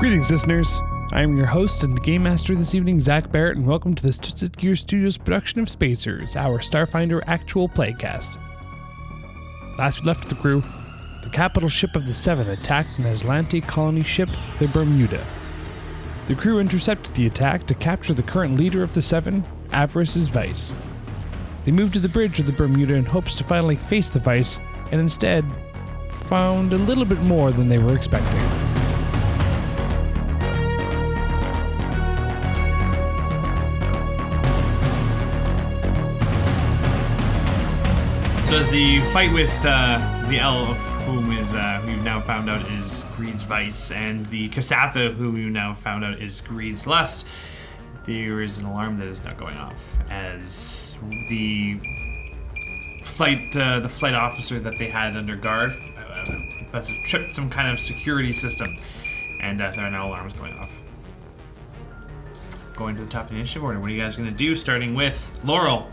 Greetings, listeners. I am your host and Game Master this evening, Zach Barrett, and welcome to the Twisted Gear Studios production of Spacers, our Starfinder actual playcast. Last we left the crew, the capital ship of the Seven attacked an Aslanti colony ship, the Bermuda. The crew intercepted the attack to capture the current leader of the Seven, Avarice's Vice. They moved to the bridge of the Bermuda in hopes to finally face the Vice, and instead found a little bit more than they were expecting. So as the fight with the elf, whom you've now found out is Greed's Vice, and the Kasatha, whom you now found out is Greed's Lust, there is an alarm that is now going off as the flight officer that they had under guard must have tripped some kind of security system, and there are now alarms going off. Going to the top of the initiative order, what are you guys going to do, starting with Laurel?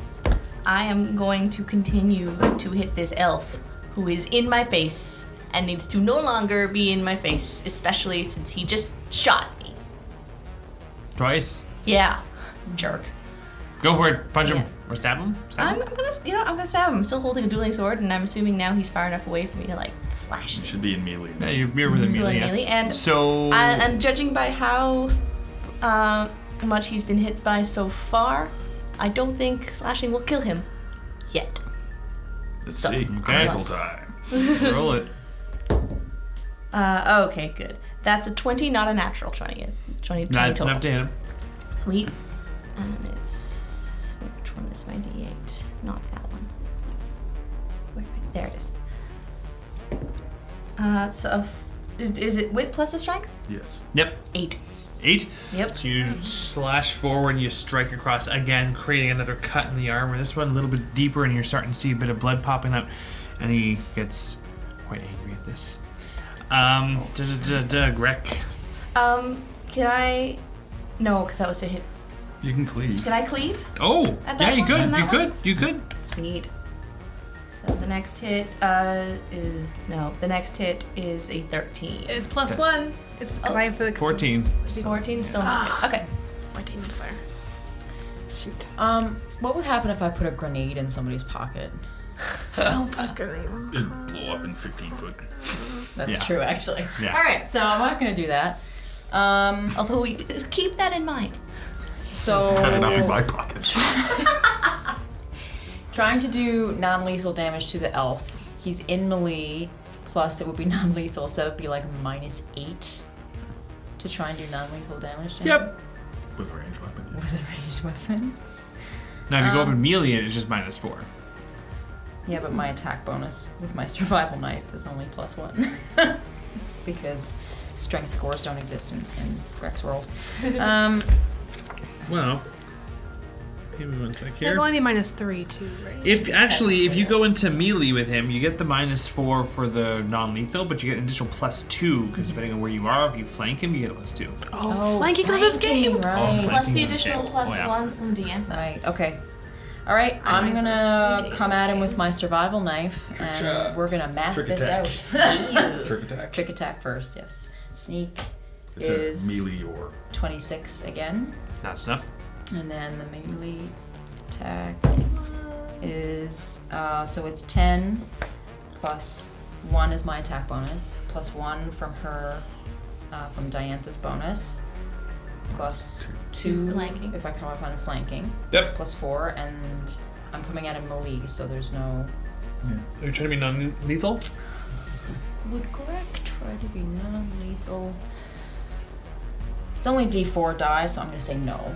I am going to continue to hit this elf who is in my face and needs to no longer be in my face, especially since he just shot me. Twice? Yeah, jerk. Go for it. Punch him. Or stab him. I'm gonna stab him. I'm still holding a dueling sword, and I'm assuming now he's far enough away for me to slash him. You should be in melee. Yeah, you're within melee. And so, and judging by how much he's been hit by so far, I don't think slashing will kill him yet. Let's see. Okay. Time. Roll it. Okay, good. That's a 20, not a natural 20. 20 That's total. enough to hit him. Sweet. And it's... Which one is my D8? Not that one. There it is. Is it wit plus a strength? Yes. Yep. 8. 8? Yep. So you slash forward, you strike across again, creating another cut in the armor. This one a little bit deeper, and you're starting to see a bit of blood popping out, and he gets quite angry at this. Greg. Can I... No, because that was to hit... You can cleave. Can I cleave? Oh, At yeah, that you one? could. On that You could. one? You could. Sweet. So the next hit, the next hit is a 13. It's plus one. It's because I have the 14. 14 still not good. Okay. 14 is there. Shoot. What would happen if I put a grenade in somebody's pocket? Don't put a grenade on. It'd blow up in 15 foot. That's Yeah. true, actually. Yeah. All right, so I'm not going to do that. Although we keep that in mind. So Better not be my pocket. trying to do non-lethal damage to the elf. He's in melee, plus it would be non-lethal, so it would be like -8 to try and do non-lethal damage to him. Yep. With a ranged weapon. Yeah. With a ranged weapon. Now, if you go up in melee, it's just -4. Yeah, but my attack bonus with my survival knife is only +1. Because strength scores don't exist in Greg's world. Well, give me one sec It'll here. only be -3 too, right? If you go into melee with him, you get the -4 for the non-lethal, but you get an additional +2 because depending on where you are, if you flank him, you get a +2. Oh, flanking of this game. Right. Plus the Flanking's additional insane. Oh, yeah. +1 from Deanne. Right, okay. All right, I'm Nice. gonna come at him with my survival knife, Trick and shot. we're gonna map Trick this attack. out. Trick attack. Trick attack first, yes. Sneak It's is a melee or 26 again, That's enough. and then the melee attack is, so it's 10, plus 1 is my attack bonus, plus 1 from her, from Diantha's bonus, plus 2 Flanking. if I come up on flanking. Yep. It's plus 4, and I'm coming at him melee, so there's no... Are you trying to be non-lethal? Would Greg try to be non-lethal? It's only D4 die, so I'm going to say no.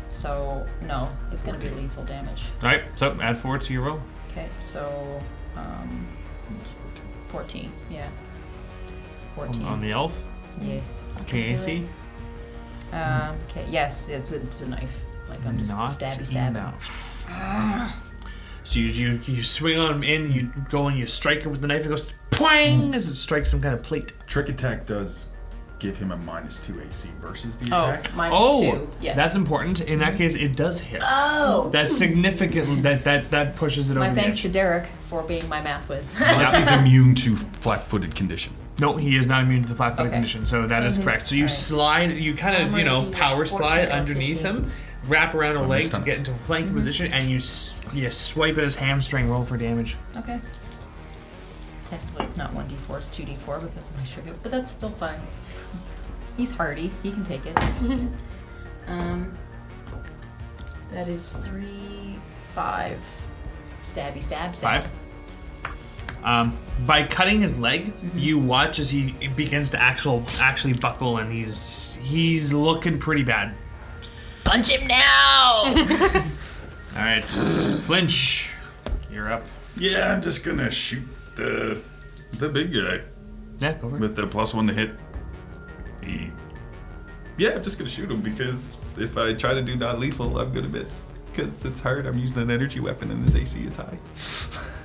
So, no, it's going to be lethal damage. All right, so add 4 to your roll. Okay, so, 14, yeah. 14. On the elf. Yes. KAC. Okay, yes, it's a knife. Like, I'm just Not stabby. enough. So you swing on him in, you go and you strike him with the knife, it goes poing as it strikes some kind of plate. trick attack does give him a -2 AC versus the Oh, attack. -2, yes. That's important. In that case, it does hit. Oh! That's significant. That pushes it My over the thanks edge. to Derek for being my math whiz. Unless he's immune to flat-footed condition. No, he is not immune to the flat-footed Okay. condition, so that So is correct. his- So you alright. slide, you kind of, power 14 slide or underneath 15. him, wrap around a leg to stomach. get into a flanking position, and you swipe at his hamstring, roll for damage. Okay. Technically, it's not 1d4, it's 2d4 because of my sugar, but that's still fine. He's hardy. He can take it. That is 3, 5. Stabby stab stab. 5. By cutting his leg, you watch as he begins to actually buckle, and he's looking pretty bad. Punch him now! All right, Flinch, you're up. Yeah, I'm just gonna shoot the big guy Yeah, go for it. with the +1 to hit. Yeah, I'm just gonna shoot him because if I try to do non-lethal, I'm gonna miss. Because it's hard. I'm using an energy weapon and his AC is high.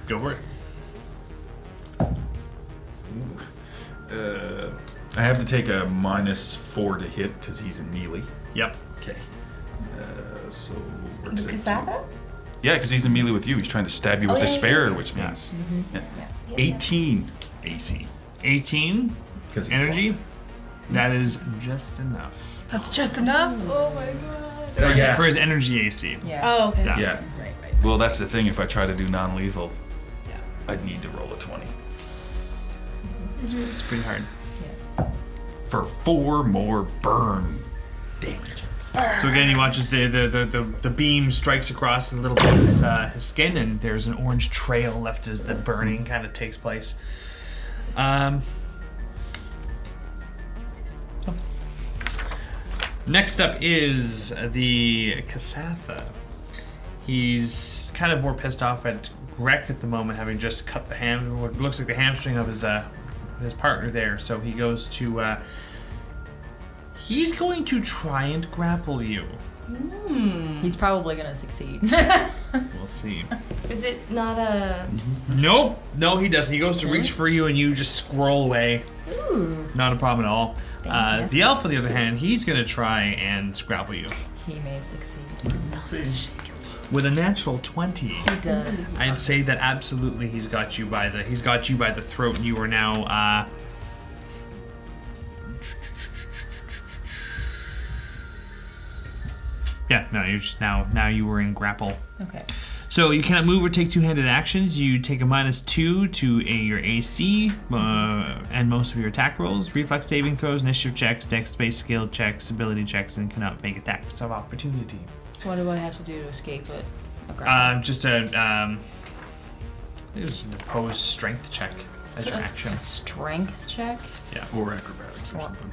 Go for it. I have to take a -4 to hit because he's in melee. Yep. Okay. So The works out. Kasatha? Yeah, because he's in melee with you. He's trying to stab you with Oh, the yeah, spear, yeah. which Yeah. means Yeah. 18 AC. 18 'Cause he's energy. long. That is just enough. That's just enough? Oh my god. Yeah. For his energy AC. Yeah. Oh, okay. Yeah. Yeah. Right. Well, that's the thing. If I try to do non-lethal, Yeah. I'd need to roll a 20 It's pretty hard. for 4 more burn damage. So again, he watches the beam strikes across a little bit of his skin, and there's an orange trail left as the burning kind of takes place. Next up is the Kasatha. He's kind of more pissed off at Grek at the moment, having just cut what looks like the hamstring of his partner there. So he goes to. He's going to try and grapple you. He's probably gonna succeed. We'll see. Is it not a... Nope. No, he doesn't. He goes to reach for you, and you just squirrel away. Ooh. Not a problem at all. fantastic. The elf, on the other hand, he's going to try and grapple you. He may succeed. With a natural 20. He does. I'd say that absolutely he's got you by the throat, and you are now yeah, no, you're just now you were in grapple. Okay. So you cannot move or take two-handed actions. You take a -2 to your AC and most of your attack rolls, reflex saving throws, initiative checks, dex-based skill checks, ability checks, and cannot make attacks of opportunity. What do I have to do to escape it? Just a opposed strength check as your action. A strength check? Yeah. Or acrobatics or Or- something.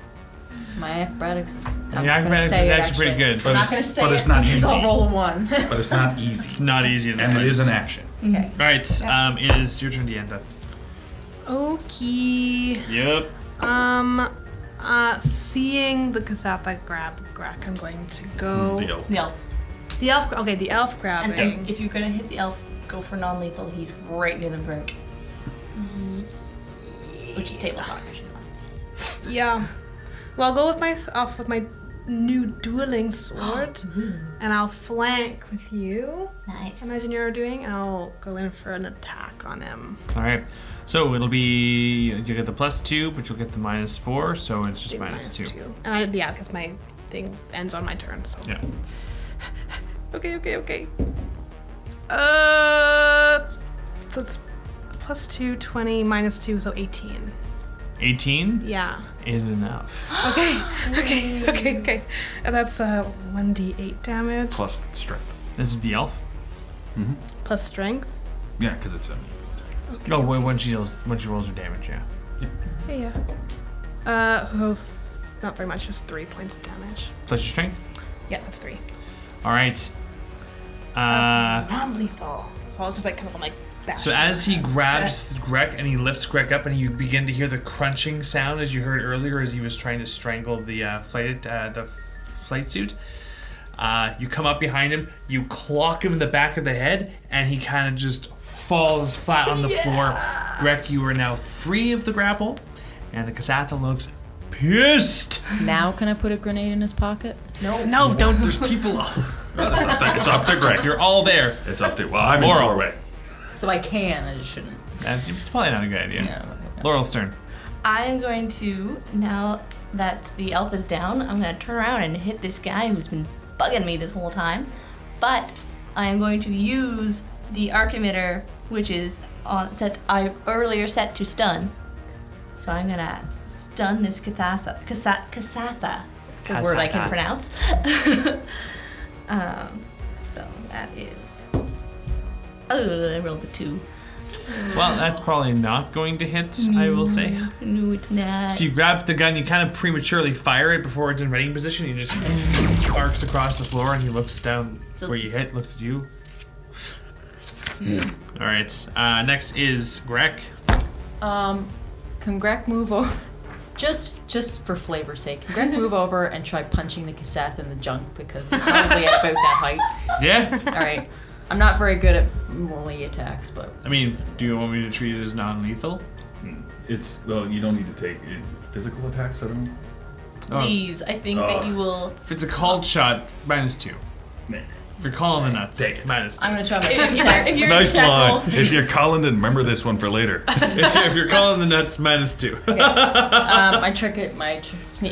My acrobatics is. I'm The gonna acrobatics is say it, actually pretty good. I'm not it's- gonna say but it it's not because I'll easy. roll a 1. But it's not easy. Not easy in this And it place. is an action. Okay. All right, it is your turn, Deanta. Okay. Yep. Seeing the Kasatha grab Grek, I'm going to go. The elf. The elf. The elf. Okay, the elf grabbing. And if you're gonna hit the elf, go for non-lethal. He's right near the brink. Which is tabletop. Yeah. Well, I'll go with my new dueling sword, and I'll flank with you. Nice. Imagine you're doing, and I'll go in for an attack on him. All right. So it'll be you get the +2, but you'll get the -4, so it's just Do -2. And yeah, because my thing ends on my turn. So. Yeah. Okay. So it's +2, 20, -2, so 18. 18 Yeah. is enough. Okay. And that's 1d8 damage Plus strength. This is the elf. plus strength. Yeah, because it's a. Oh, when she rolls her damage, yeah. Yeah. So not very much, just 3 points of damage. Plus your strength. Yeah, that's 3. All right. Non-lethal. So I'll just kind of bash. So as he grabs Grek and he lifts Grek up, and you begin to hear the crunching sound as you heard earlier as he was trying to strangle the flight suit. You come up behind him, you clock him in the back of the head, and he kind of just falls flat on the floor. Grek, you are now free of the grapple, and the Kasatha looks pissed. Now can I put a grenade in his pocket? No, don't. There's people. It's up to Greg. You're all there. It's up to. Well, I'm in Laurel. the doorway. So I can, I just shouldn't. It's probably not a good idea. Yeah. Laurel's turn. I am going to, now that the elf is down, I'm going to turn around and hit this guy who's been bugging me this whole time. But I am going to use the arc emitter, which is I earlier set to stun. So I'm going to stun this Kasatha. It's a word I can pronounce. So that is... Oh, I rolled a 2. Well, that's probably not going to hit, I will say. No, it's not. So you grab the gun, you kind of prematurely fire it before it's in ready position. He just arcs across the floor, and he looks down where you hit, looks at you. All right. Next is Greg. Can Greg move over? Just for flavor's sake, can Greg move over and try punching the Kasatha in the junk because it's probably at about that height. Yeah. All right. I'm not very good at melee attacks, but I mean, do you want me to treat it as non-lethal? It's well, you don't need to take physical attacks. I don't. Please, I think that you will... If it's a called shot, -2. Man. If you're calling the nuts, Take it. -2. I'm gonna try my If attack. you're Nice in line. tackle- If you're calling, then remember this one for later. if you're calling the nuts, -2. My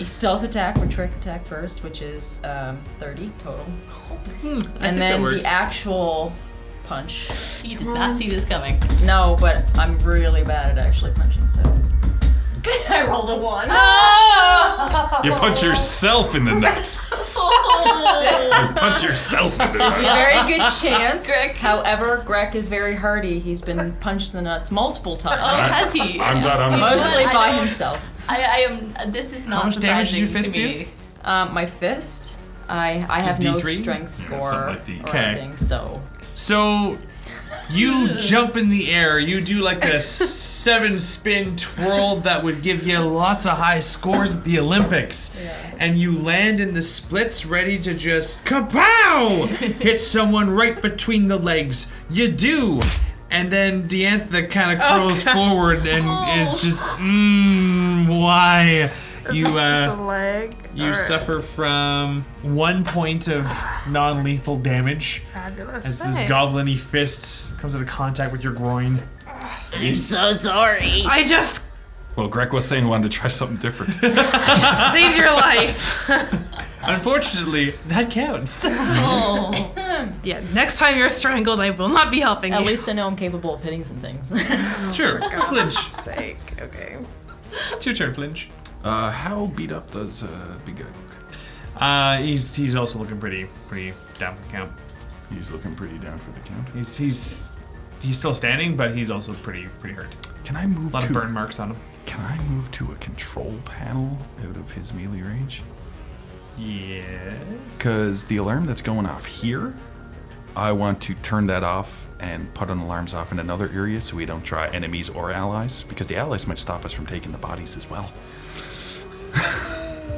stealth attack for trick attack first, which is 30 total. And then the actual punch. He does not see this coming. No, but I'm really bad at actually punching, so. I rolled a 1. You punch yourself in the nuts. You punch yourself in the There's a nuts. very good chance. Greg. However, Greg is very hardy. He's been punched in the nuts multiple times. Oh, has he? I'm glad I'm not. Mostly I- by himself. I am... This is not How much damage did surprising your fist to do? me. My fist, I have Just no D3? strength score something like D. or Okay. anything, so. So you jump in the air, you do like a 7-spin twirl that would give you lots of high scores at the Olympics. And you land in the splits ready to just kapow! Hit someone right between the legs. You do. And then Diantha kind of curls forward and is just, why? You leg. you suffer from 1 point of non-lethal damage. Fabulous. As this goblin-y fist comes into contact with your groin. I'm so sorry. I just Well, Greg was saying he wanted to try something different. saved your life. Unfortunately, that counts. Oh. Yeah, next time you're strangled, I will not be helping At you. least I know I'm capable of hitting some things. Sure, flinch. Sake. Okay. It's your turn, flinch. How beat up does Big Guy look? He's also looking pretty down for the count. He's looking pretty down for the count. He's still standing, but he's also pretty hurt. Can I move A lot to of burn marks on him. Can I move to a control panel out of his melee range? Yeah. Because the alarm that's going off here, I want to turn that off and put an alarms off in another area so we don't try enemies or allies, because the allies might stop us from taking the bodies as well.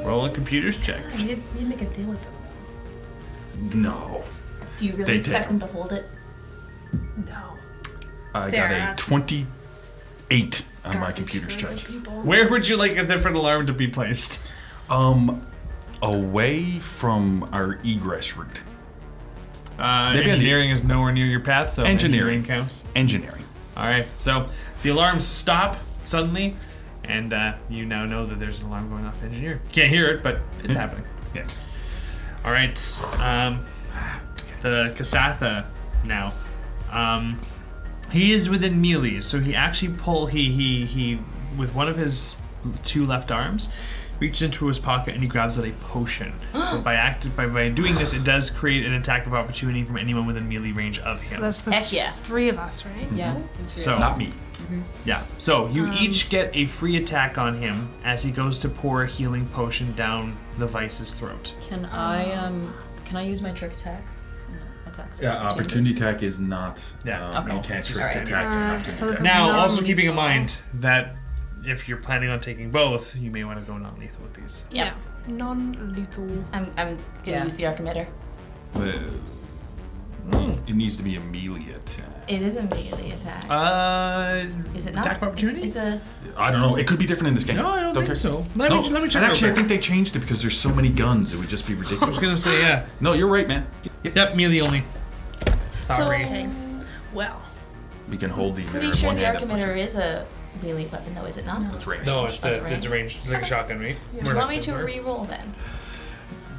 Roll a computer's check. You make a deal with them. No. Do you really They expect did. him to hold it? No. I They're got a at- 28 on my computer's check. Where would you like a different alarm to be placed? Away from our egress route. Maybe on the- Engineering is nowhere near your path, so Engineering. counts. Engineering. All right, so the alarms stop suddenly, and you now know that there's an alarm going off engineer. Can't hear it, but it's happening. Yeah. All right, the Kasatha now. He is within melee, so he actually he with one of his 2 left arms reaches into his pocket and he grabs out a potion. But by doing this, it does create an attack of opportunity from anyone within melee range of So him. that's the Heck yeah. 3 of us, right? Yeah. So Not me. yeah. So you each get a free attack on him as he goes to pour a healing potion down the Vice's throat. Can I use my trick attack? No, attacks. Yeah, opportunity attack is not. Yeah. Okay. You can't trick Alright. attack. So this is Now, non-lethal. also keeping in mind that if you're planning on taking both, you may want to go non-lethal with these. Yep. Yeah. Non-lethal. I'm gonna Yeah. use the arc emitter. It needs to be a melee attack. It is a melee attack. Is it not? Attack of opportunity? It's a... I don't know. It could be different in this game. No, I don't think care. so. Let No, me check. and actually, I real think they changed it because there's so many guns. It would just be quick. I ridiculous. was gonna say yeah. No, you're right, man. Yep, melee only. So, Sorry. Well, We can hold the emitter pretty in sure one the hand. arc and punch emitter it. is a melee weapon, though, is it not? No. It's ranged. No, it's That's a range. It's like a shotgun, right? Do you want me to re-roll then?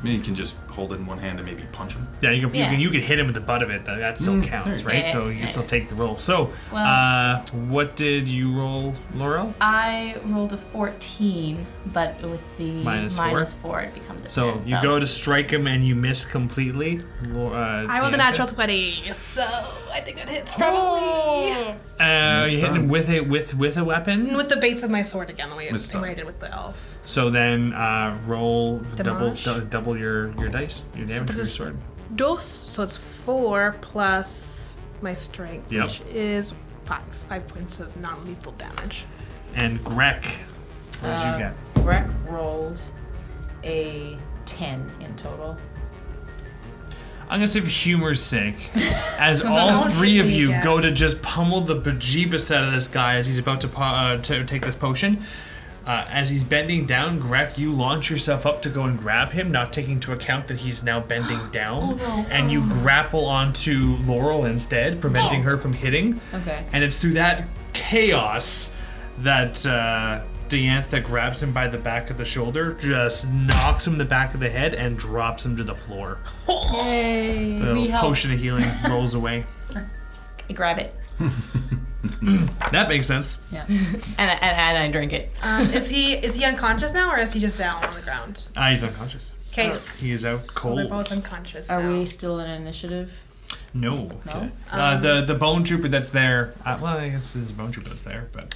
You can just hold it in one hand and maybe punch him. Yeah, you can, Yeah. you can hit him with the butt of it. That still counts, right? Yeah, So you can nice. still take the roll. So, Well- what did you roll, Laurel? I rolled a 14, but with the Minus four, it becomes a So 10. you go to strike him and you miss completely. I rolled a natural 20, so I think that hits probably. You hit him with a weapon. With the base of my sword again, the With same way I did with the elf. So then roll Damage. double your dice, your damage for this your is- sword. Dos, so it's 4 plus my strength, Yep. which is 5. 5 points of non-lethal damage. And Grek, what did you get? Greg rolled a 10 in total. I'm gonna say for humor's sake, as all Don't three hit of me you again. go to just pummel the bejeebus out of this guy as he's about to take this potion. As he's bending down, Greg, you launch yourself up to go and grab him, not taking into account that he's now bending down. Oh, no. And you grapple onto Laurel instead, preventing her from hitting. Okay. And it's through that chaos that Diantha grabs him by the back of the shoulder, just knocks him in the back of the head, and drops him to the floor. Yay! The We helped. potion of healing rolls away. I grab it. That makes sense. Yeah. And I drink it. Is he unconscious now, or is he just down on the ground? He's unconscious. Okay, He is out So they're cold. both unconscious Are now. we still in initiative? No. No? The bone trooper that's there. Well, I guess there's a bone trooper that's there, but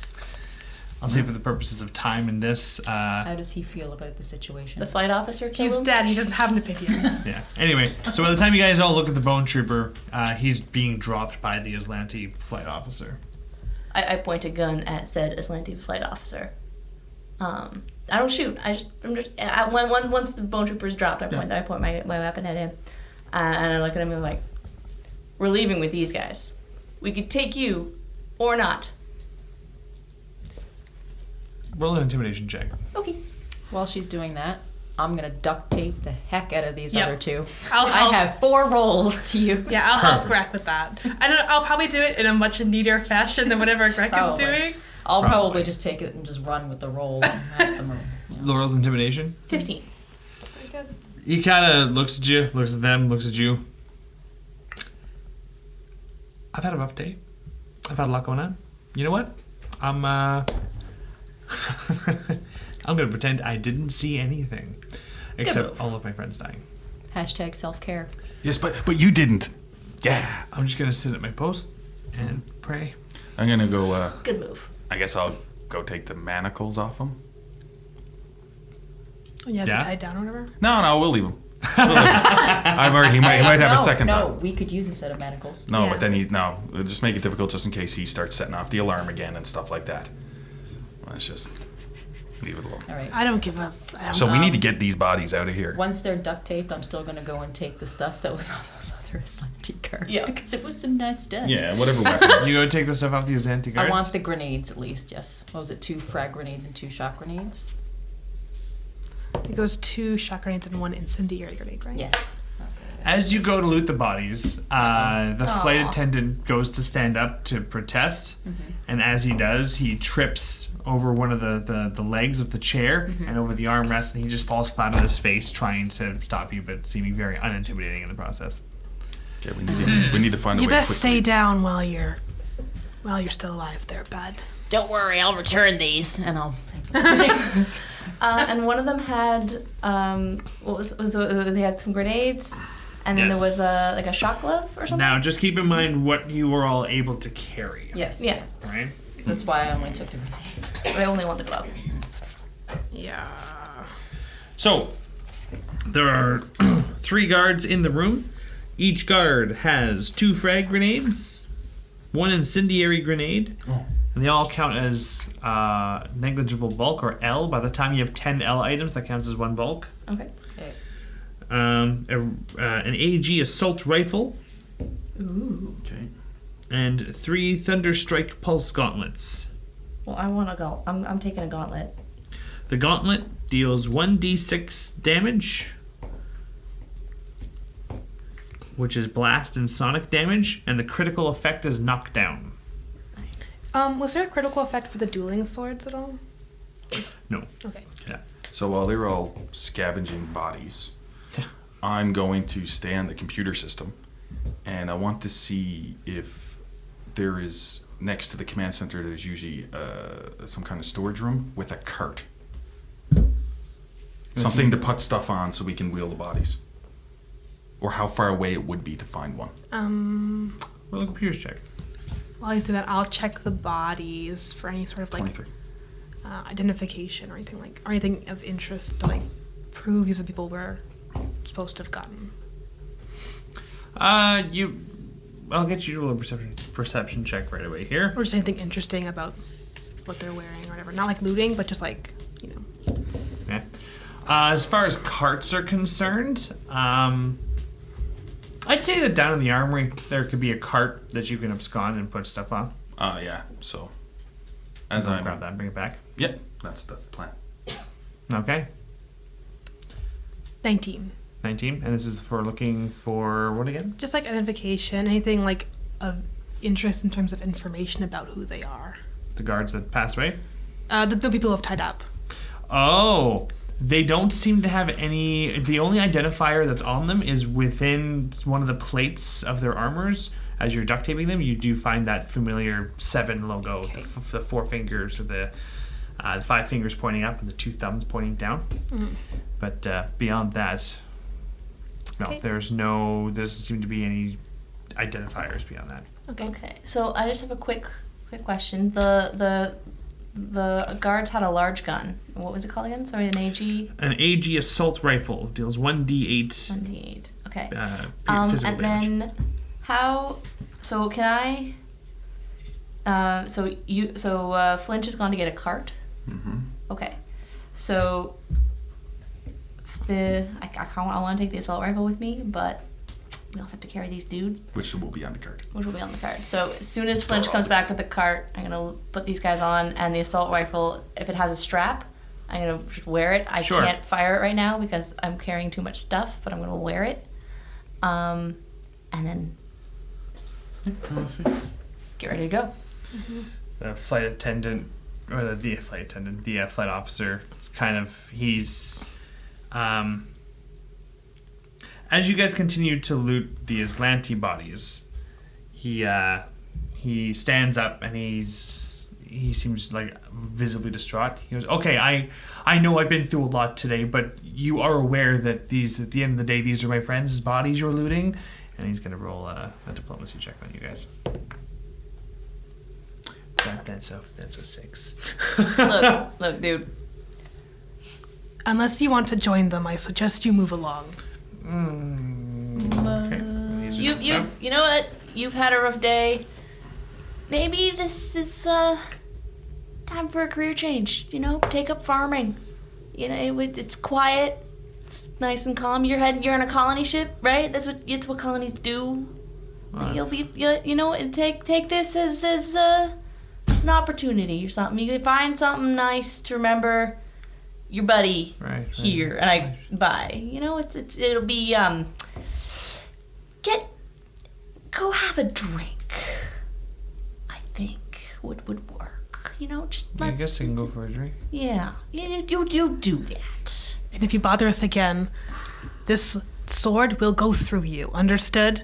I'll say for the purposes of time in this. How does he feel about the situation? The flight officer killed He's him? dead. He doesn't have an opinion. Yeah. Anyway, so by the time you guys all look at the bone trooper, he's being dropped by the Aslanti flight officer. I point a gun at said Aslanti flight officer. I don't shoot. Once the bone trooper's dropped, I point my weapon at him, and I look at him and I'm like, "We're leaving with these guys. We could take you, or not." Roll an intimidation check. Okay. While she's doing that, I'm gonna duct tape the heck out of these Yep. other two. I'll I help. have 4 rolls to use. Yeah, I'll help Greg with that. I'll probably do it in a much neater fashion than whatever Greg is Probably. doing. I'll Probably. probably just take it and just run with the roll. And have them, Laurel's intimidation. 15. He kind of looks at you, looks at them, looks at you. I've had a rough day. I've had a lot going on. You know what? I'm I'm gonna pretend I didn't see anything, except move. all of my friends dying. Hashtag self-care. Yes, but you didn't. Yeah. I'm just gonna sit at my post and pray. I'm gonna go. Good move. I guess I'll go take the manacles off him. Oh, you have Yeah? to tie it down or whatever. No, we'll leave him. I'm already. He might have a second No, thought. we could use a set of manacles. No, Yeah. but then it'll just make it difficult just in case he starts setting off the alarm again and stuff like that. Let's just leave it alone. All right. I don't give up. So we need to get these bodies out of here. Once they're duct taped, I'm still gonna go and take the stuff that was off those other Aslanti cars. Yeah. Because it was some nice stuff. Yeah, whatever weapons. You go take the stuff off the Azanti guards. I want the grenades at least, yes. What was it, 2 frag grenades and 2 shock grenades? It goes 2 shock grenades and 1 incendiary grenade, right? Yes. As you go to loot the bodies, the flight Aw. attendant goes to stand up to protest, and as he does, he trips over one of the legs of the chair and over the armrest, and he just falls flat on his face, trying to stop you, but seeming very unintimidating in the process. Yeah, we need to find a You way best quickly. stay down while you're still alive there, bud. Don't worry, I'll return these. And I'll take the grenades. And one of them had they had some grenades, and then there was Yes. like a shock glove or something. Now, just keep in mind what you were all able to carry. Yes. Yeah, Right? That's why I only took the grenades. I only want the glove. Yeah. So, there are 3 guards in the room. Each guard has 2 frag grenades, 1 incendiary grenade, and they all count as negligible bulk, or L. By the time you have 10 L items, that counts as 1 bulk. Okay. Okay. An AG assault rifle, Ooh. Okay. and 3 Thunderstrike pulse gauntlets. Well, I want a gauntlet. I'm taking a gauntlet. The gauntlet deals 1d6 damage, which is blast and sonic damage, and the critical effect is knockdown. Was there a critical effect for the dueling swords at all? No. Okay. Yeah. So while they're all scavenging bodies, I'm going to stay on the computer system, and I want to see if there is, next to the command center, there's usually some kind of storage room with a cart. Something to put stuff on so we can wheel the bodies. Or how far away it would be to find one. Roll a computer's check. While he's doing that, I'll check the bodies for any sort of like 23. Identification or anything of interest to like prove these are people we're supposed to have gotten. I'll get you to roll a perception check right away here. Or just anything interesting about what they're wearing or whatever. Not like looting, but just like, you know. Okay. As far as carts are concerned, I'd say that down in the armory there could be a cart that you can abscond and put stuff on. Yeah. So, as I'll I'm... grab that and bring it back. Yep, that's the plan. Okay. 19. 19, and this is for looking for what again? Just like identification, anything like of interest in terms of information about who they are. The guards that passed away? The people who have tied up. Oh, they don't seem to have any. The only identifier that's on them is within one of the plates of their armors. As you're duct taping them, you do find that familiar 7 logo, Okay. the 4 fingers, or the 5 fingers pointing up and the 2 thumbs pointing down. Mm-hmm. But beyond that, no, Okay. there doesn't seem to be any identifiers beyond that. Okay. So I just have a quick question. The guards had a large gun. What was it called again? Sorry, an AG. An AG assault rifle deals 1d8 1d8. Okay. physical and damage. then how? So can I? So Flinch has gone to get a cart. Mm-hmm. Okay. So I want to take the assault rifle with me, but we also have to carry these dudes, Which will be on the cart. which will be on the cart. So as soon as Flinch comes back with the cart, I'm gonna put these guys on, and the assault rifle, if it has a strap, I'm gonna just wear it. I Sure. can't fire it right now because I'm carrying too much stuff, but I'm gonna wear it. And then get ready to go. The flight attendant, or the flight officer, it's kind of, he's, as you guys continue to loot the Aslanti bodies, he stands up and he seems like visibly distraught. He goes, okay, I know I've been through a lot today, but you are aware that at the end of the day, these are my friends' bodies you're looting? And he's going to roll a diplomacy check on you guys. That's a 6. Look, dude. Unless you want to join them, I suggest you move along. Okay. He's just You know what? You've had a rough day. Maybe this is time for a career change. You know, take up farming. You know, it's quiet. It's nice and calm. You're on a colony ship, right? That's what colonies do. You'll be, you know, and take this as an opportunity or something. You can find something nice to remember your buddy here, and bye. You know, it'll be go have a drink. I think would work. You know, just I let's. guess I can go for a drink. Yeah, you do that. And if you bother us again, this sword will go through you. Understood?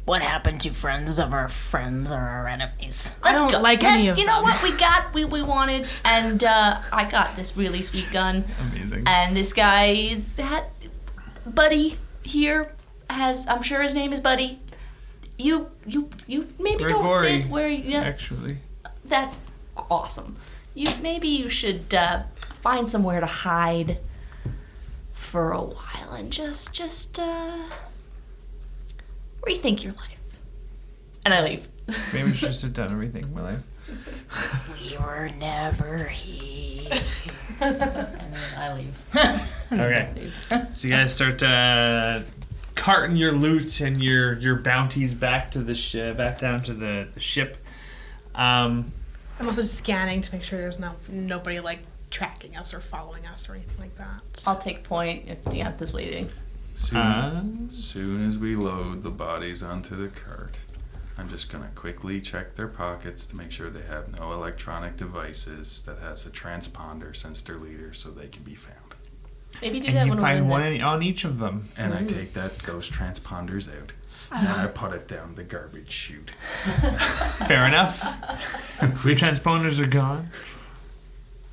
What happened to friends of our friends or our enemies? I don't like any of You know them. what we got? We wanted, and I got this really sweet gun. Amazing. And this guy Buddy here has, I'm sure his name is Buddy. You maybe don't Gregory, sit where you. Actually. That's awesome. Maybe you should find somewhere to hide for a while and just rethink your life. And I leave. Maybe we should sit down and rethink my life. We were never here. And then I leave. Okay. So you guys start carting your loot and your bounties back to the back down to the ship. I'm also just scanning to make sure there's nobody like tracking us or following us or anything like that. I'll take point if Deanth's leading. Soon as we load the bodies onto the cart, I'm just going to quickly check their pockets to make sure they have no electronic devices that has a transponder since they're leaders so they can be found. Maybe do And that you when find we're one in on each of them. And I take those transponders out. And I put it down the garbage chute. Fair enough. The transponders are gone.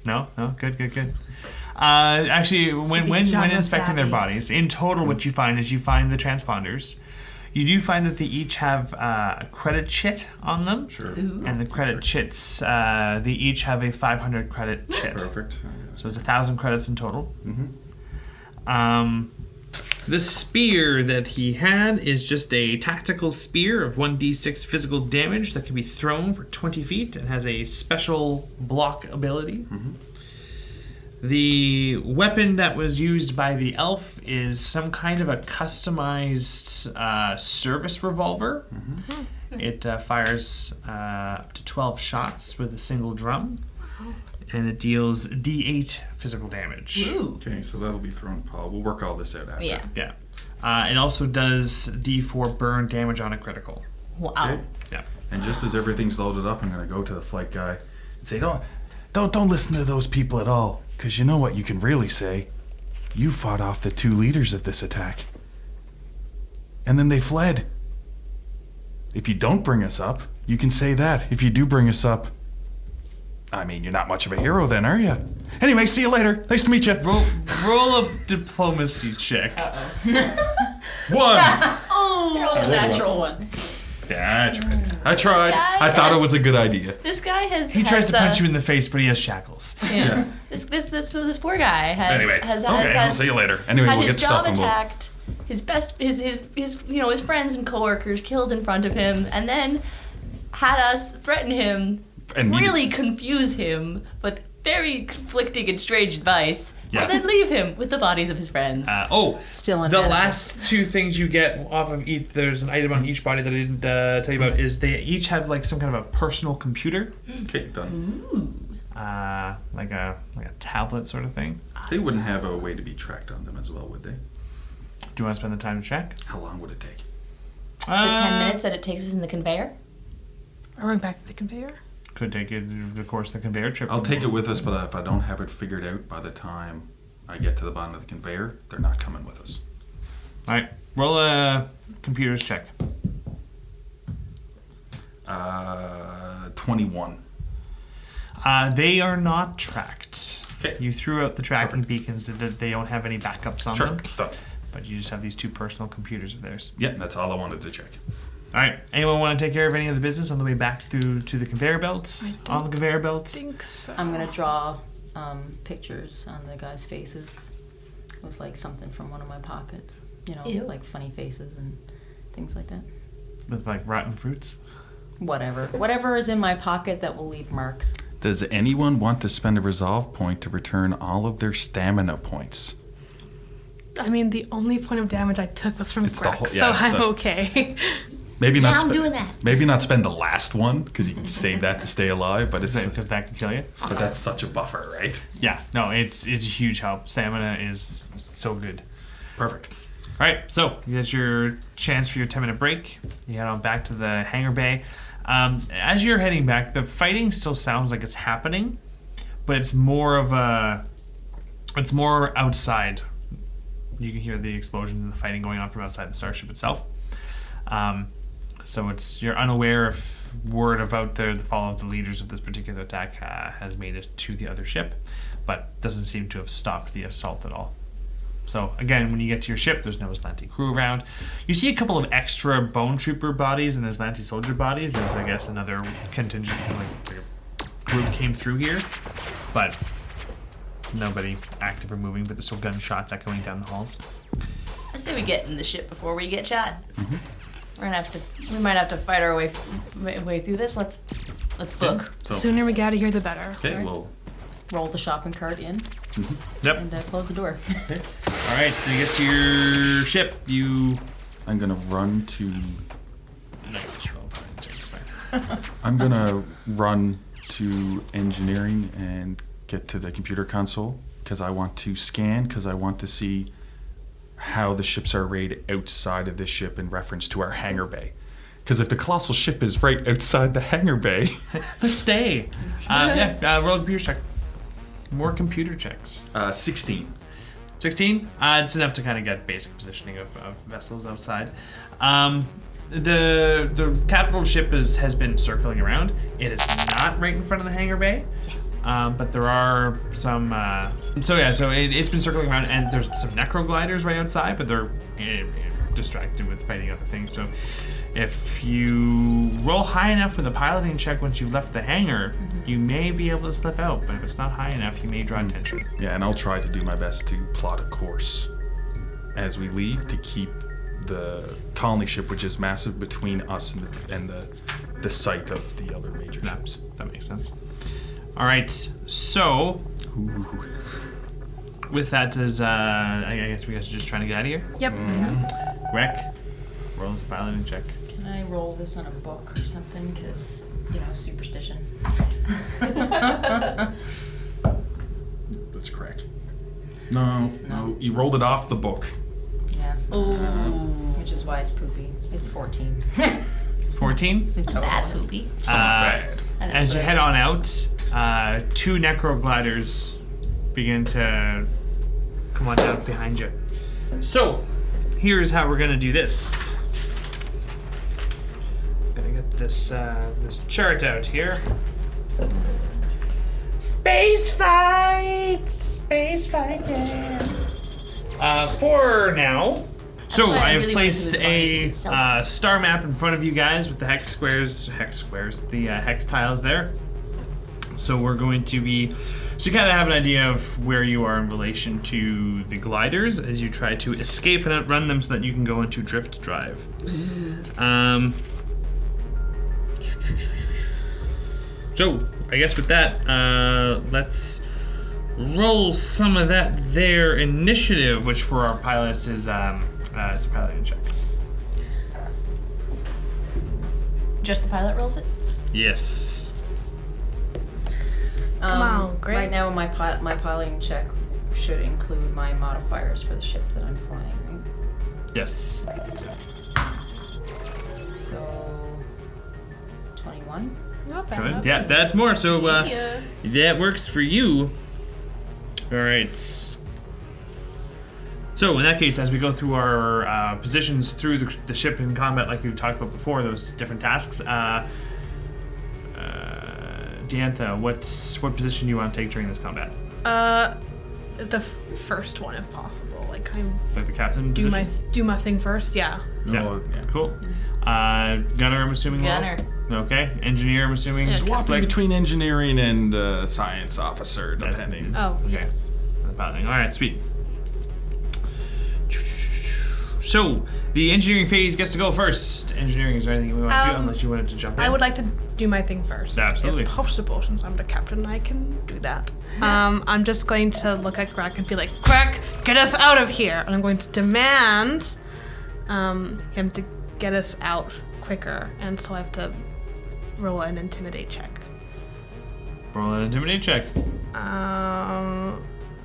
No, good. Actually, when genre inspecting their savvy. bodies, in total, what you find is you find the transponders. You do find that they each have a credit chit on them. Sure. And the credit chits, they each have a 500 credit chit. Perfect. So it's 1,000 credits in total. Mm-hmm. The spear that he had is just a tactical spear of 1d6 physical damage that can be thrown for 20 feet and has a special block ability. Mm-hmm. The weapon that was used by the elf is some kind of a customized service revolver. Mm-hmm. It fires up to 12 shots with a single drum, and it deals d8 physical damage. Ooh. Okay, so that'll be thrown to Paul. We'll work all this out after. Yeah. Yeah. It also does d4 burn damage on a critical. Wow. Okay. Yeah. And just as everything's loaded up, I'm going to go to the flight guy and say, don't listen to those people at all. Because you know what you can really say? You fought off the 2 leaders of this attack. And then they fled. If you don't bring us up, you can say that. If you do bring us up, I mean, you're not much of a hero then, are you? Anyway, see you later. Nice to meet you. Roll a diplomacy check. 1. Oh, a natural one. Yeah, I tried. I thought it was a good idea. This guy has. He tries to punch you. you in the face, but he has shackles. Yeah. This poor guy has. Anyway, has I'll see you later. Anyway, had we'll his get stuff job and we'll... attacked. His his friends and coworkers killed in front of him, and then had us threaten him, And we really confuse him with very conflicting and strange advice, Yeah. and then leave him with the bodies of his friends. Still in The Canada. last 2 things you get off of each, there's an item on each body that I didn't tell you about, is they each have like some kind of a personal computer, Okay, done. like a tablet sort of thing. They wouldn't have a way to be tracked on them as well, would they? Do you want to spend the time to check? How long would it take? The 10 minutes that it takes us in the conveyor. Are we back to the conveyor? Could take it, of course, the conveyor trip. I'll take it with us, but if I don't have it figured out by the time I get to the bottom of the conveyor, they're not coming with us. All right, roll a computers check. 21. They are not tracked. Okay. You threw out the tracking Perfect. beacons that they don't have any backups on Sure, them, done. but you just have these 2 personal computers of theirs. Yeah, that's all I wanted to check. All right. Anyone want to take care of any of the business on the way back to the conveyor belt? On the conveyor belt? Think so. I'm gonna draw pictures on the guys' faces with like something from one of my pockets. You know, Ew. like funny faces and things like that. With like rotten fruits? Whatever is in my pocket that will leave marks. Does anyone want to spend a resolve point to return all of their stamina points? I mean, the only point of damage I took was from It's the Greg, whole- yeah, so it's I'm the- okay. Maybe Yeah, not. I'm doing that. Maybe not spend the last one because you can save that to stay alive. But it's Because that can kill you. but that's such a buffer, right? Yeah. No, it's a huge help. Stamina is so good. Perfect. All right. So you get your chance for your 10-minute break. You head on back to the hangar bay. As you're heading back, the fighting still sounds like it's happening, but it's more outside. You can hear the explosions and the fighting going on from outside the starship itself. So you're unaware if word about the fall of the leaders of this particular attack has made it to the other ship, but doesn't seem to have stopped the assault at all. So again, when you get to your ship, there's no Aslanti crew around. You see a couple of extra Bone Trooper bodies and Aslanti soldier bodies, as I guess another contingent, like a group came through here, but nobody active or moving. But there's still gunshots echoing down the halls. I say we get in the ship before we get shot. We might have to fight our way through this. Let's book. So Sooner we get out of here, the better. okay, well, Roll the shopping cart in Yep. and close the door. All right. So you get to your ship. I'm gonna run to. Nice. I'm gonna run to engineering and get to the computer console because I want to scan because I want to see how the ships are arrayed outside of this ship in reference to our hangar bay. Because if the colossal ship is right outside the hangar bay... Let's stay. Roll a computer check. More computer checks. 16. 16? It's enough to kind of get basic positioning of vessels outside. The capital ship has been circling around. It is not right in front of the hangar bay. Yes. But there are some... So it's been circling around, and there's some necrogliders right outside, but they're distracted with fighting other things. So if you roll high enough with a piloting check once you've left the hangar, you may be able to slip out. But if it's not high enough, you may draw attention. Yeah, and I'll try to do my best to plot a course as we leave to keep the colony ship, which is massive, between us and the site of the other major ships. That makes sense. All right, so with that, I guess we guys are just trying to get out of here. Yep. Wreck, roll as a piloting check. Can I roll this on a book or something? Because, superstition. That's correct. No, you rolled it off the book. Yeah. Which is why it's poopy. It's 14. It's 14. It's bad poopy. It's not bad. As you head on out, 2 necrogliders begin to come on down behind you. So, here's how we're gonna do this. Gonna get this chart out here. Space fight, yeah. For now. So why I I have really placed wanted to advise you a to star map in front of you guys with the hex squares, the hex tiles there. So we're going to be, so you kind of have an idea of where you are in relation to the gliders as you try to escape and outrun them so that you can go into drift drive. So I guess with that, let's roll some of that there initiative, which for our pilots is it's a piloting check. Just the pilot rolls it? Yes. Come on, great. Right now, my piloting check should include my modifiers for the ship that I'm flying, right? Yes. So, 21. Not bad. Good. Yeah, that's more. So that works for you. All right. So in that case, as we go through our positions through the ship in combat, like we've talked about before, those different tasks. Diantha, what position do you want to take during this combat? The first one, if possible. Like, kind Like the captain of position? do my thing first. Yeah. Yeah. Cool. Gunner, I'm assuming. Gunner. Okay. Engineer, I'm assuming. Swapping between engineering and science officer, depending. Oh, Okay. yes. The piloting. All right, sweet. So the engineering phase gets to go first. Engineering, is there anything we want to do unless you wanted to jump in? I would like to do my thing first. Absolutely. If possible, since I'm the captain, I can do that. I'm just going to look at Greg and be like, Greg, get us out of here! And I'm going to demand him to get us out quicker. And so I have to roll an intimidate check. Roll an intimidate check.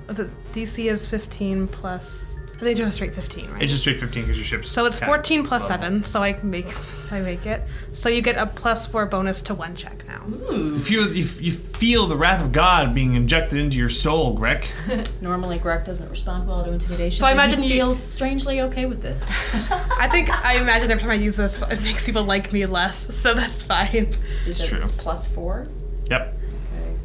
DC is 15 plus... I think it's just a straight 15, right? It's just straight 15 because your ship's... So it's 14 plus level. 7, so I make it. So you get a +4 bonus to 1 check now. You feel the wrath of God being injected into your soul, Greg. Normally, Greg doesn't respond well to intimidation. So I but imagine he you- feels strangely okay with this. I imagine every time I use this, it makes people like me less, so that's fine. So you said true. it's +4. Yep. Okay.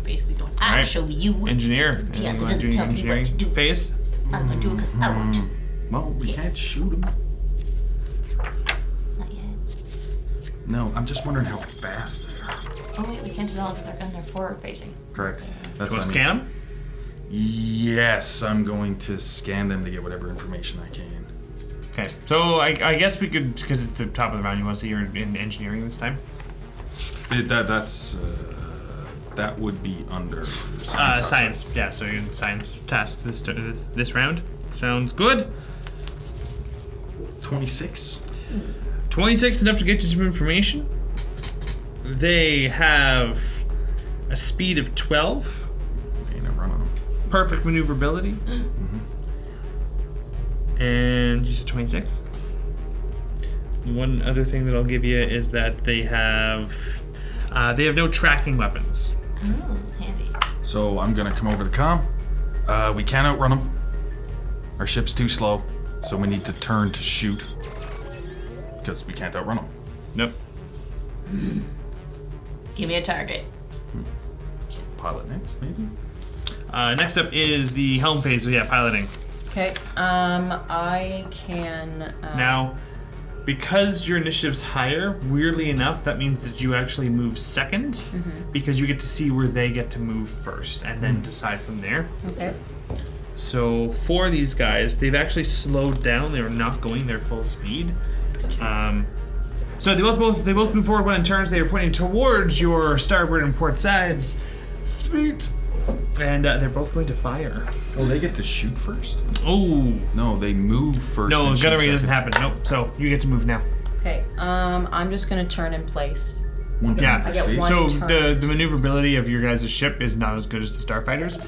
Basically, don't All right. show you. Engineer. Yeah, Anyone want to do doesn't the tell me what engineering to do. phase? I'm gonna do it because I want to. Well, we can't shoot him. Not yet. No, I'm just wondering how fast they are. Oh wait, we can't at all because our guns are forward facing. Correct. Do That's you want to what I mean. scan them? Yes, I'm going to scan them to get whatever information I can. Okay. So I guess we could, because it's the top of the round, you want to say you're in engineering this time? That would be under science. Science. Yeah, so you're in science tasks this round. Sounds good. 26. 26 is enough to get you some information. They have a speed of 12, Ain't a run on them. perfect maneuverability, and you said 26? one other thing that I'll give you is that they have no tracking weapons. Oh, handy. So I'm gonna come over the comm. We can't outrun them. Our ship's too slow, so we need to turn to shoot because we can't outrun them. Nope. Give me a target. So pilot next, maybe. Next up is the helm phase. So yeah, piloting. Okay. I can. Now, because your initiative's higher, weirdly enough, that means that you actually move second because you get to see where they get to move first and then decide from there. Okay. So for these guys, they've actually slowed down. They're not going their full speed. So they both move forward when in turns. They are pointing towards your starboard and port sides. Sweet. And they're both going to fire. Oh, they get to shoot first? Oh. No, they move first. No, and shoot gunnery doesn't second. happen. Nope. So you get to move now. Okay. I'm just gonna turn in place. One turn Yeah. per I get space. one. So turn. the maneuverability of your guys' ship is not as good as the starfighters.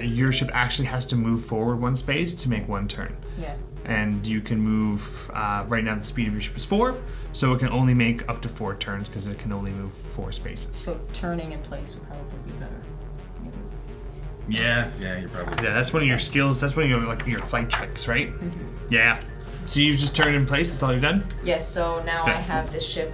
Your ship actually has to move forward one space to make one turn. Yeah. And you can move, right now the speed of your ship is 4, so it can only make up to 4 turns because it can only move 4 spaces. So turning in place would probably be better. Yeah, you're probably. Yeah, that's one of your skills, that's one of your flight tricks, right? Yeah. So you've just turned in place, that's all you've done? Yes. So now Okay. I have this ship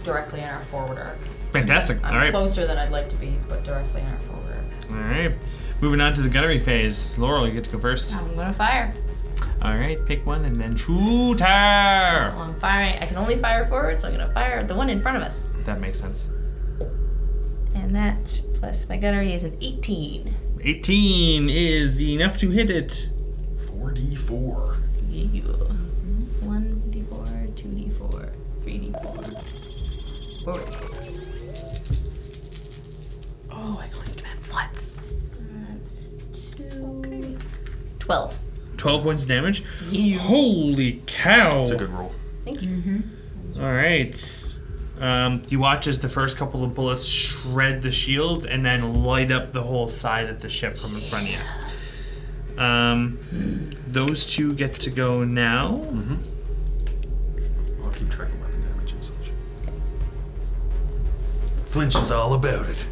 directly in our forward arc. Fantastic, I'm alright. closer than I'd like to be, but directly in our forward arc. Alright. Moving on to the gunnery phase. Laurel, you get to go first. I'm gonna fire. Alright, pick one and then shoot her! Well, I'm firing. I can only fire forward, so I'm gonna fire at the one in front of us. That makes sense. And that plus my gunnery is an 18. 18 is enough to hit it. 4d4. Yeah. 1d4, 2d4, 3d4. 4. Oh, I can only command once. That's 2. 12. 12 points of damage. Yeah. Holy cow! That's a good roll. Thank you. All right. You watch as the first couple of bullets shred the shield and then light up the whole side of the ship from in front of you. Those two get to go now. I'll keep track of weapon damage and such. Flinch is all about it.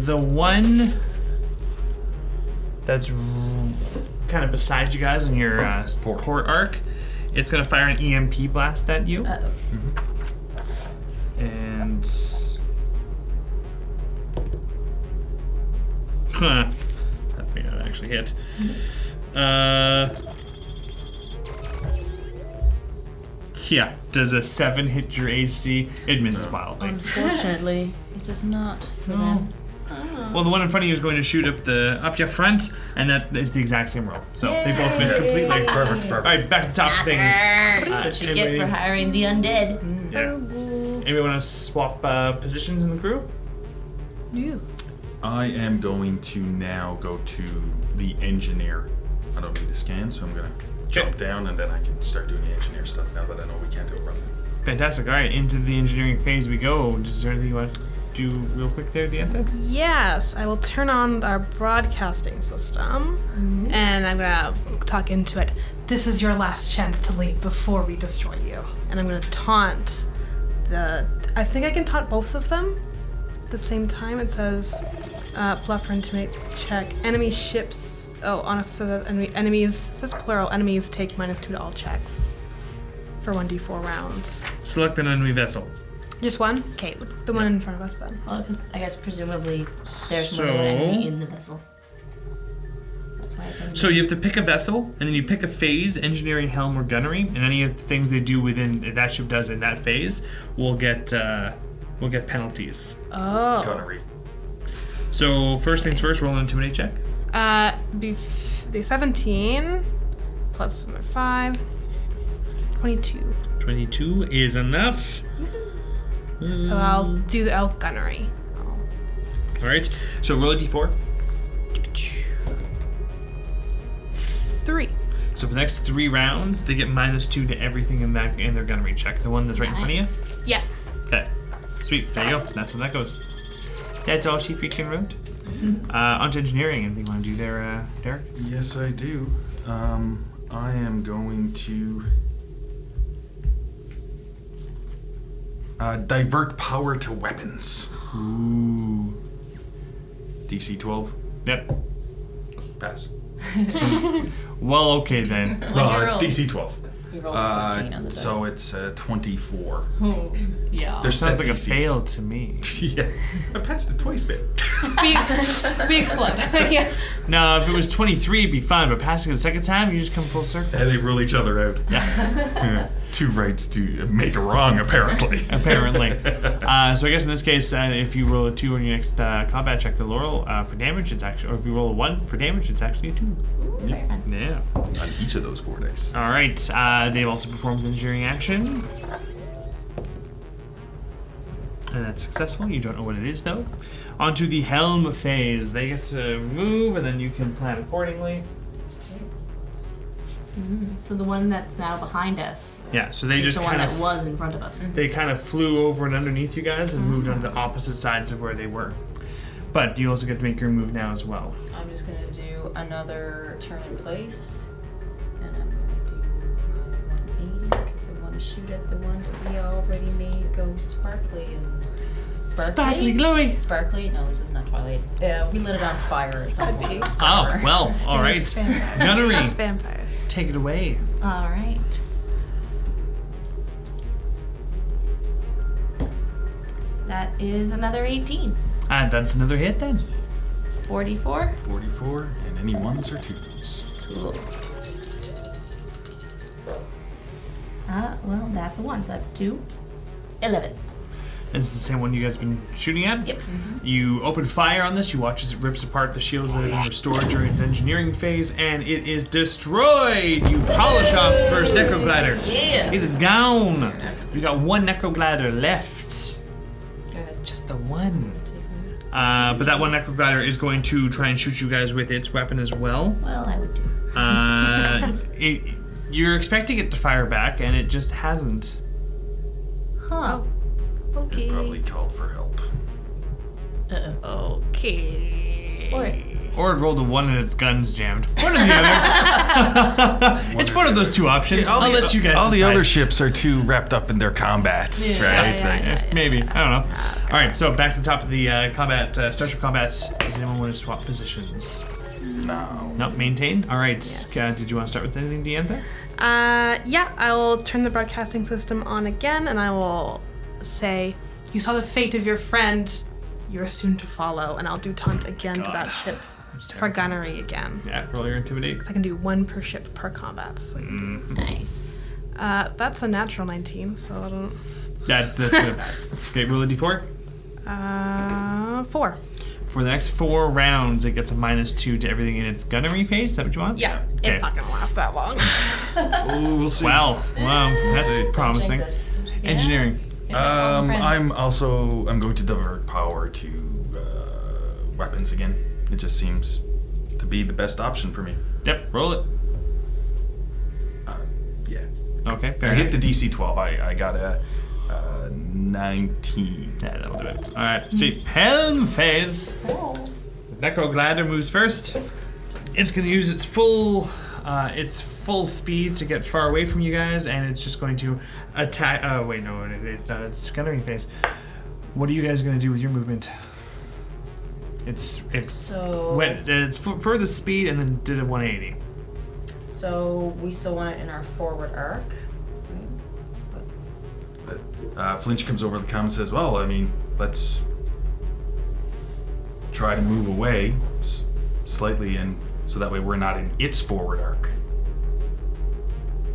The one that's kind of beside you guys in your port arc, it's gonna fire an EMP blast at you. Uh-oh. And that may not actually hit. Yeah, does a 7 hit your AC? It misses wildly. Unfortunately, it does not for them. Well, the one in front of you is going to shoot up your front, and that is the exact same roll. So they both miss completely. Perfect. All right, back to the top of things. That's what you get for hiring the undead. Yeah. Anybody want to swap positions in the crew? You. I am going to now go to the engineer. I don't need to scan, so I'm gonna jump down and then I can start doing the engineer stuff now that I know we can't outrun them. Fantastic. All right, into the engineering phase we go. Is there anything you want to do real quick there, Diantha? Yes, I will turn on our broadcasting system, and I'm gonna talk into it. This is your last chance to leave before we destroy you. And I'm gonna taunt I think I can taunt both of them at the same time. It says, bluff or intimidate check. Enemy ships. Oh, honestly, enemies. It says plural. Enemies take -2 to all checks for 1d4 rounds. Select an enemy vessel. Just one? Okay, the one in front of us then. Well, because I guess presumably there's more than one enemy in the vessel. That's why it's enemy. So you have to pick a vessel, and then you pick a phase, engineering, helm, or gunnery, and any of the things they do within that ship does in that phase will get penalties. Oh. Gunnery. So first things first, roll an intimidate check. Be 17 plus another 5. 22. 22 is enough. So I'll do the elk gunnery. All right. So roll a d4. 3. So for the next 3 rounds, they get -2 to everything in their gunnery check. The one that's right in front of you. Nice. Yeah. Okay. Sweet. There you go. That's how that goes. That's all she freaking wrote. Onto engineering. Anything you want to do there, Derek? Yes, I do. I am going to Divert power to weapons. Ooh. DC 12. Yep. Pass. Well, okay then. No, it's DC 12. You rolled a 14 on the dice. So it's 24. Yeah. There's Sounds set like DCs. a fail to me. Yeah. I passed it twice, man. We explode. Yeah. No, if it was 23, it'd be fine, but passing it the second time, you just come full circle. And they rule each other out. Yeah. Two rights to make a wrong, apparently. Apparently. So I guess in this case, if you roll a 2 on your next combat check, the Laurel, for damage, it's actually, or if you roll a 1 for damage, it's actually a 2. Very fun. Yeah. On each of those 4 dice. All right. They've also performed engineering action. And that's successful. You don't know what it is, though. Onto the helm phase. They get to move, and then you can plan accordingly. So the one that's now behind us Yeah, so they is just the one kind that of was in front of us. they kind of flew over and underneath you guys and moved on the opposite sides of where they were. But you also get to make your move now as well. I'm just gonna do another turn in place, and I'm gonna do 180 because I want to shoot at the ones that we already made go sparkly and Sparkly, glowy. Sparkly? No, this is not Twilight. We lit it on fire at some point. Oh, well, all right. Vampires. Gunnery, It's vampires. take it away. All right. That is another 18. That's another hit then. 44. 44, and any 1s or 2s. Cool. Well, that's a 1, so that's 2. 11. It's the same one you guys have been shooting at. Yep. You open fire on this. You watch as it rips apart the shields that have been restored during its engineering phase, and it is destroyed. You polish off the first necroglider. Yeah. It is gone. You got one necroglider left. Go ahead. Just the one. But that one necroglider is going to try and shoot you guys with its weapon as well. Well, I would do. You're expecting it to fire back, and it just hasn't. Huh. Okay. It probably called for help. Okay. Or it rolled a 1 and its gun's jammed. One or the other. It's one of those two options. I'll let you guys All the decide. other ships are too wrapped up in their combats, right? It's like, Maybe. I don't know. All right, so back to the top of the combat, Starship combats. Does anyone want to swap positions? no. No, maintain. All right. Yes. Did you want to start with anything, Diantha? Yeah, I will turn the broadcasting system on again, and I will say, "You saw the fate of your friend. You're soon to follow." And I'll do taunt again to that ship for gunnery again. Yeah, roll your intimidate. I can do 1 per ship per combat. So Nice. that's a natural 19, so I don't. That's gonna pass. Okay, roll a d4. 4. For the next 4 rounds, it gets a -2 to everything in its gunnery phase. Is that what you want? Yeah, Okay. it's not gonna last that long. Oh, we'll see. Wow, that's see. promising. Jinx it. Engineering. I'm going to divert power to weapons again. It just seems to be the best option for me. Yep, roll it. Yeah. Okay, fair I hit enough. the DC 12. I got a 19. Yeah, that'll do it. All right, sweet. Helm phase. Necroglider moves first. It's going to use its full speed to get far away from you guys, and it's just going to attack. Oh wait, no, it's not. It's gunnery phase. What are you guys going to do with your movement? It's So it's for the speed, and then did a 180. So we still want it in our forward arc. Flinch comes over to the comm and says, well, I mean, let's try to move away slightly, and so that way we're not in its forward arc.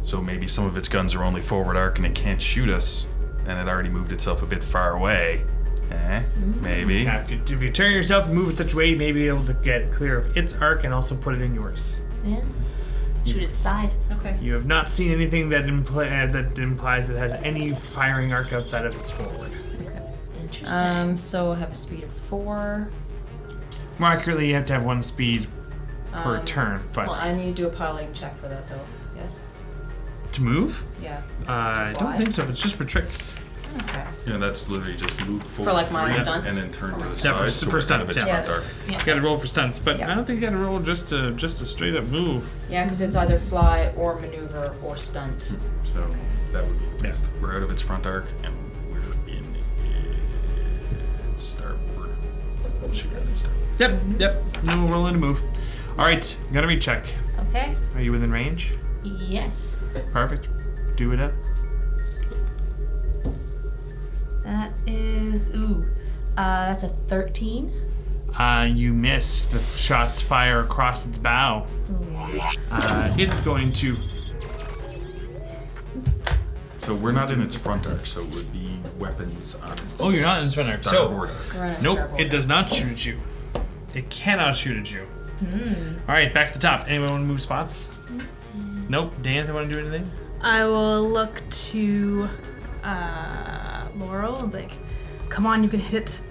So maybe some of its guns are only forward arc and it can't shoot us, and it already moved itself a bit far away. Maybe. Yeah, if you turn yourself and move in such a way, you may be able to get clear of its arc and also put it in yours. Yeah. Shoot it aside. Okay. You have not seen anything that implies it has any firing arc outside of its forward. Interesting. So I have a speed of 4. More accurately, you have to have 1 speed per turn, but Well, I need to do a piloting check for that, though. Yes. to move, Yeah. I don't fly. think so. It's just for tricks. Okay. Yeah, that's literally just move forward For, like, my 3 stunts? and then turn For to my the stunts. Yeah, side. for we're stunts, kind of yeah. its front arc. Yeah. You gotta roll for stunts, but Yeah. I don't think you gotta roll just a straight up move. Yeah, because it's either fly or maneuver or stunt. So that would be Yeah. best. We're out of its front arc and we're in its starboard. We'll shoot at its starboard. Yep. No rolling to move. All right, gotta recheck. Okay. Are you within range? Yes. Perfect. Do it up. That is that's a 13. You miss. The shots fire across its bow. It's going to. So we're not in its front arc, so it would be weapons on its Oh, you're not in its front arc. So- starboard arc. We're on a Nope, starboard. it does not shoot at you. It cannot shoot at you. All right, back to the top. Anyone want to move spots? Nope. Dan, they want to do anything? I will look to Laurel and be like, come on, you can hit it.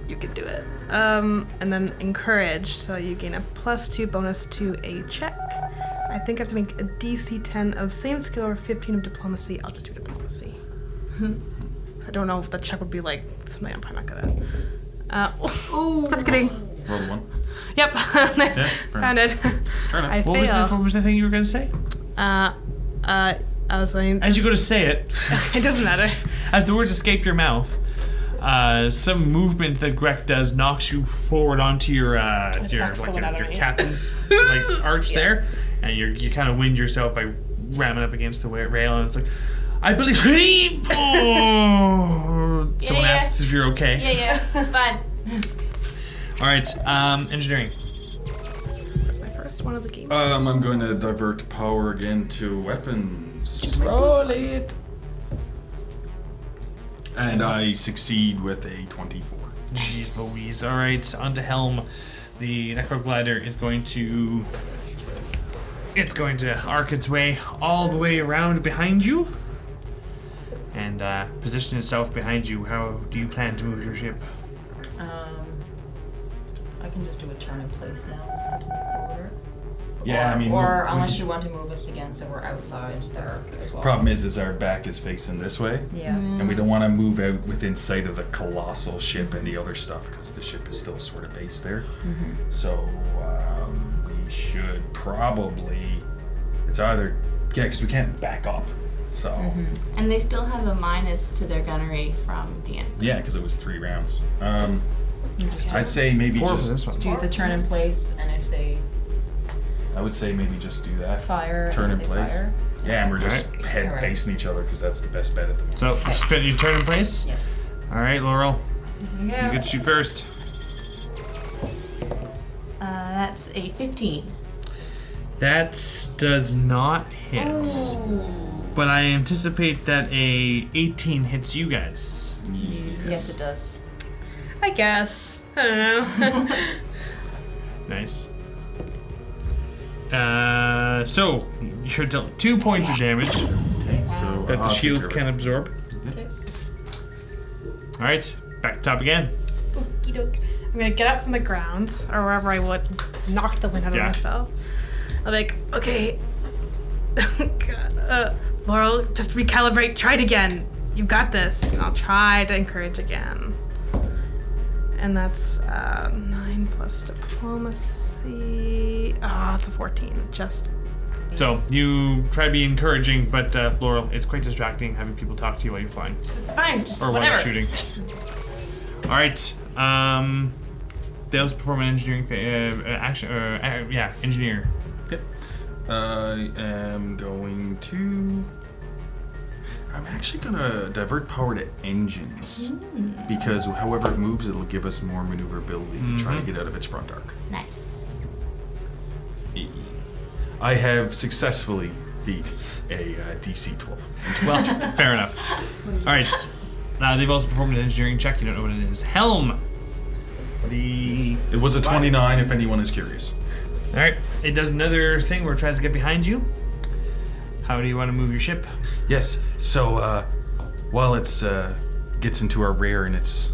You can do it. And then encourage, so you gain a +2 bonus to a check. I think I have to make a DC 10 of same skill or 15 of diplomacy. I'll just do diplomacy. So I don't know if the check would be like something I'm probably not good at. Just kidding. Roll the 1. Yep. Found it. Turn it. I What fail. was the thing you were going to say? I was going. As you go to say it, It doesn't matter. as the words escape your mouth, some movement that Greg does knocks you forward onto your knocks the one out of me. captain's like arch there, and you kind of wind yourself by ramming up against the rail, and it's like, I believe. Someone Yeah. asks if you're okay. Yeah, it's fine. All right, engineering. That's my first one of the game. I'm going to divert power again to weapons. Roll it. And I succeed with a 24. Jeez Louise. All right, onto helm. The necroglider is going to. It's going to arc its way all the way around behind you, and position itself behind you. How do you plan to move your ship? I can just do a turn in place now into the order. Yeah, or, I mean, or we unless could- you want to move us again, so we're outside there as well. Problem is our back is facing this way, Yeah. and we don't want to move out within sight of the colossal ship and the other stuff because the ship is still sort of based there. So we should probably. It's either because we can't back up. So And they still have a minus to their gunnery from the end. yeah, because it was 3 rounds. You just I'd say maybe 4 for just. this one. do the turn in place, and if they I would say maybe just do that. fire, Turn and in if they place. fire. Yeah, and we're just head Alright. facing each other because that's the best bet at the moment. So you spin your turn in place. Yes. All right, Laurel, you Yeah. get to shoot first. That's a 15. That does not hit, but I anticipate that a 18 hits you guys. Yes, it does. I guess. I don't know. Nice. So you're dealt 2 points of damage So that the I'll take shields care can of it. absorb. Okay. All right, back to top again. Okey-doke. I'm gonna get up from the ground or wherever I would, knock the wind out of Yeah. myself. I'm like, okay, God, Laurel, just recalibrate. Try it again. You got this. And I'll try to encourage again. And that's 9 plus diplomacy. It's a 14. Just So you try to be encouraging, but Laurel, it's quite distracting having people talk to you while you're flying fine. Just or while whatever. you're shooting. All right. They also perform an engineering action. Engineer. Okay. I am going to. I'm actually gonna divert power to engines because however it moves, it'll give us more maneuverability to try to get out of its front arc. Nice. I have successfully beat a DC 12. Well, fair enough. All right. They've also performed an engineering check. You don't know what it is. Helm. It was a 29 if anyone is curious. All right. It does another thing where it tries to get behind you. How do you want to move your ship? Yes, so while it's gets into our rear and it's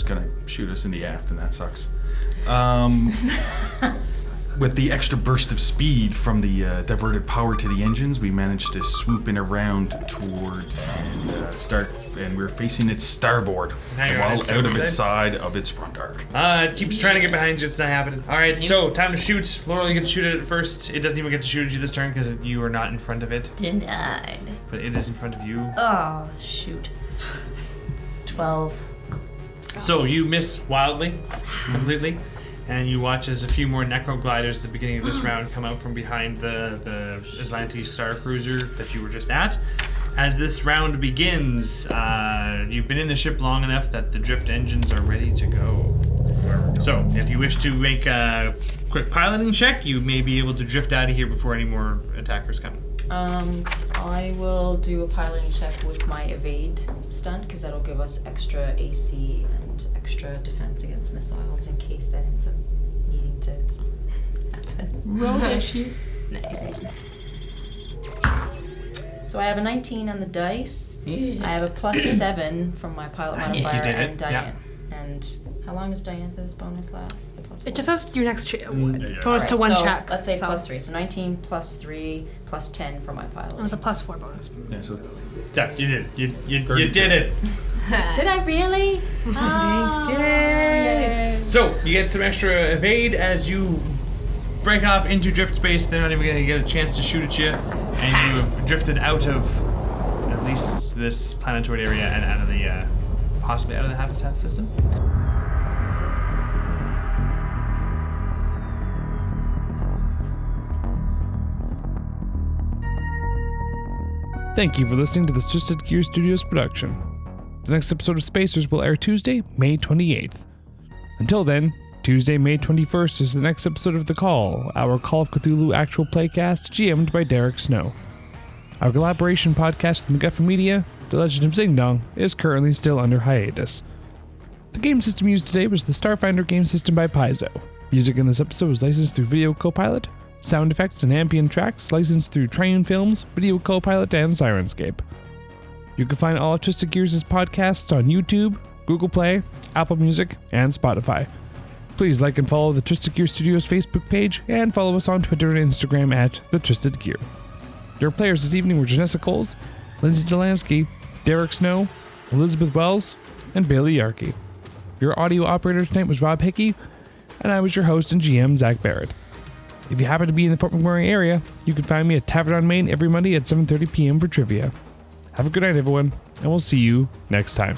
gonna shoot us in the aft and that sucks. with the extra burst of speed from the diverted power to the engines, we managed to swoop in around toward and we're facing its starboard, Hang on, while it's out of starboard its side? side of its front arc. It keeps trying to get behind you. It's not happening. All right, so time to shoot. Laurel, you get to shoot at it first. It doesn't even get to shoot at you this turn because you are not in front of it, Denied. but it is in front of you. Oh, shoot. 12. So you miss wildly, completely, and you watch as a few more necro gliders at the beginning of this round come out from behind the Islanti Star Cruiser that you were just at. As this round begins, you've been in the ship long enough that the drift engines are ready to go. So, if you wish to make a quick piloting check, you may be able to drift out of here before any more attackers come. I will do a piloting check with my evade stunt because that'll give us extra AC and extra defense against missiles in case that ends up needing to happen. Roll issue. Nice. So I have a 19 on the dice. Yeah. I have a +7 from my pilot modifier You did it, and Diane. And how long does Diantha's bonus last? The +4? It just says your next bonus Alright, to one so check. Let's say so +3. So 19 +3 +10 for my pilot. It was a +4 bonus. Yeah, so Yeah, you did. You did it. Did I really? Yay. So you get some extra evade as you break off into drift space. They're not even going to get a chance to shoot at you, and you have drifted out of at least this planetoid area and out of the possibly out of the habitat system. Thank you for listening to this Twisted Gear Studios production. The next episode of Spacers will air Tuesday, May 28th. Until then, Tuesday, May 21st is the next episode of The Call, our Call of Cthulhu actual playcast GM'd by Derek Snow. Our collaboration podcast with MacGuffin Media, The Legend of Zing Dong, is currently still under hiatus. The game system used today was the Starfinder game system by Paizo. Music in this episode was licensed through Video Copilot. Sound effects and ambient tracks licensed through Triune Films, Video Copilot, and Sirenscape. You can find all of Twisted Gears' podcasts on YouTube, Google Play, Apple Music, and Spotify. Please like and follow the Twisted Gear Studios Facebook page, and follow us on Twitter and Instagram at The Twisted Gear. Your players this evening were Janessa Coles, Lindsay Delansky, Derek Snow, Elizabeth Wells, and Bailey Yarkey. Your audio operator tonight was Rob Hickey, and I was your host and GM, Zach Barrett. If you happen to be in the Fort McMurray area, you can find me at Tavern on Main every Monday at 7:30 p.m. for trivia. Have a good night, everyone, and we'll see you next time.